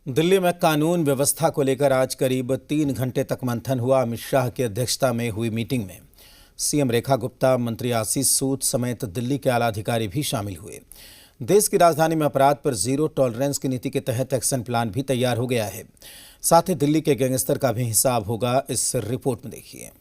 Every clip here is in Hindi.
दिल्ली में कानून व्यवस्था को लेकर आज करीब 3 घंटे तक मंथन हुआ। अमित शाह की अध्यक्षता में हुई मीटिंग में सीएम रेखा गुप्ता, मंत्री आशीष सूद समेत दिल्ली के आला अधिकारी भी शामिल हुए। देश की राजधानी में अपराध पर जीरो टॉलरेंस की नीति के तहत एक्शन प्लान भी तैयार हो गया है। साथ ही दिल्ली के गैंगस्टर का भी हिसाब होगा। इस रिपोर्ट में देखिए।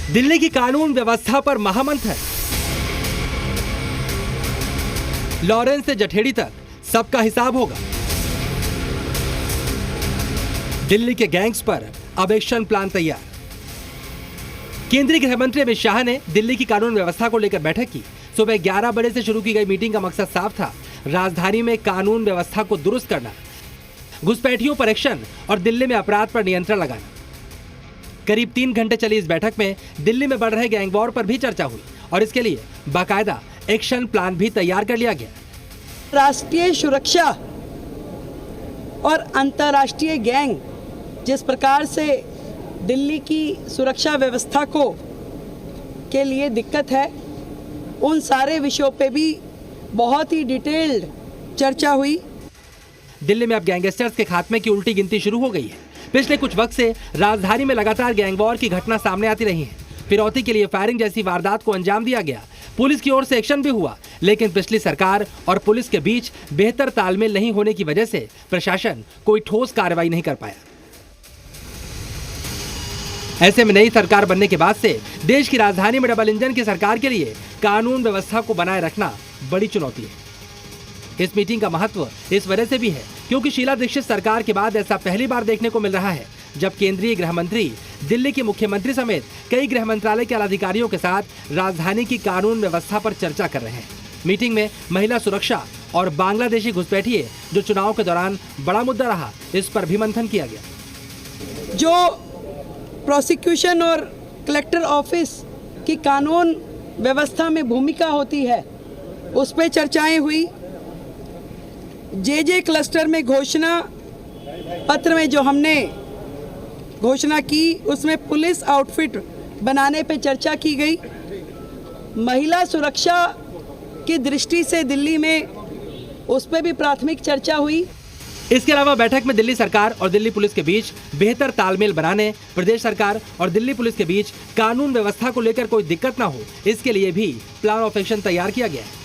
दिल्ली की कानून व्यवस्था पर महामंथन। लॉरेंस से जठेड़ी तक सबका हिसाब होगा। दिल्ली के गैंग्स पर अब एक्शन प्लान तैयार। केंद्रीय गृह मंत्री अमित शाह ने दिल्ली की कानून व्यवस्था को लेकर बैठक की। सुबह 11 बजे से शुरू की गई मीटिंग का मकसद साफ था, राजधानी में कानून व्यवस्था को दुरुस्त करना, घुसपैठियों पर एक्शन और दिल्ली में अपराध पर नियंत्रण लगाना। करीब 3 घंटे चली इस बैठक में दिल्ली में बढ़ रहे गैंग वॉर पर भी चर्चा हुई और इसके लिए बाकायदा एक्शन प्लान भी तैयार कर लिया गया। राष्ट्रीय सुरक्षा और अंतर्राष्ट्रीय गैंग जिस प्रकार से दिल्ली की सुरक्षा व्यवस्था के लिए दिक्कत है, उन सारे विषयों पे भी बहुत ही डिटेल्ड चर्चा हुई। दिल्ली में अब गैंगस्टर्स के खात्मे की उल्टी गिनती शुरू हो गई है। पिछले कुछ वक्त से राजधानी में लगातार गैंगवॉर की घटना सामने आती रही है। फिरौती के लिए फायरिंग जैसी वारदात को अंजाम दिया गया। पुलिस की ओर से एक्शन भी हुआ, लेकिन पिछली सरकार और पुलिस के बीच बेहतर तालमेल नहीं होने की वजह से प्रशासन कोई ठोस कार्रवाई नहीं कर पाया। ऐसे में नई सरकार बनने के बाद से देश की राजधानी में डबल इंजन की सरकार के लिए कानून व्यवस्था को बनाए रखना बड़ी चुनौती है। इस मीटिंग का महत्व इस वजह से भी है क्योंकि शीला दीक्षित सरकार के बाद ऐसा पहली बार देखने को मिल रहा है जब केंद्रीय गृह मंत्री दिल्ली के मुख्यमंत्री समेत कई गृह मंत्रालय के अधिकारियों के साथ राजधानी की कानून व्यवस्था पर चर्चा कर रहे हैं। मीटिंग में महिला सुरक्षा और बांग्लादेशी घुसपैठिए जो चुनाव के दौरान बड़ा मुद्दा रहा, इस पर भी मंथन किया गया। जो प्रोसिक्यूशन और कलेक्टर ऑफिस की कानून व्यवस्था में भूमिका होती है, उस पर चर्चाएं हुई। जे क्लस्टर में घोषणा पत्र में जो हमने घोषणा की, उसमें पुलिस आउटफिट बनाने पे चर्चा की गई। महिला सुरक्षा की दृष्टि से दिल्ली में उस पर भी प्राथमिक चर्चा हुई। इसके अलावा बैठक में दिल्ली सरकार और दिल्ली पुलिस के बीच बेहतर तालमेल बनाने, प्रदेश सरकार और दिल्ली पुलिस के बीच कानून व्यवस्था को लेकर कोई दिक्कत ना हो, इसके लिए भी प्लान ऑफ एक्शन तैयार किया गया है।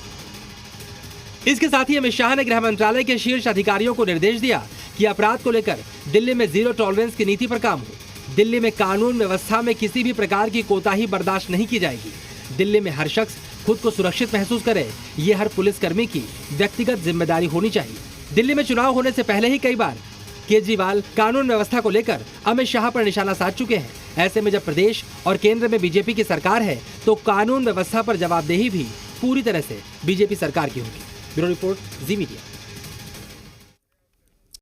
इसके साथ ही अमित शाह ने गृह मंत्रालय के शीर्ष अधिकारियों को निर्देश दिया कि अपराध को लेकर दिल्ली में जीरो टॉलरेंस की नीति पर काम हो। दिल्ली में कानून व्यवस्था में किसी भी प्रकार की कोताही बर्दाश्त नहीं की जाएगी। दिल्ली में हर शख्स खुद को सुरक्षित महसूस करे, ये हर पुलिसकर्मी की व्यक्तिगत जिम्मेदारी होनी चाहिए। दिल्ली में चुनाव होने से पहले ही कई बार केजरीवाल कानून व्यवस्था को लेकर अमित शाह पर निशाना साध चुके हैं। ऐसे में जब प्रदेश और केंद्र में बीजेपी की सरकार है तो कानून व्यवस्था पर जवाबदेही भी पूरी तरह से बीजेपी सरकार की होगी। ब्यूरो रिपोर्ट, जी मीडिया।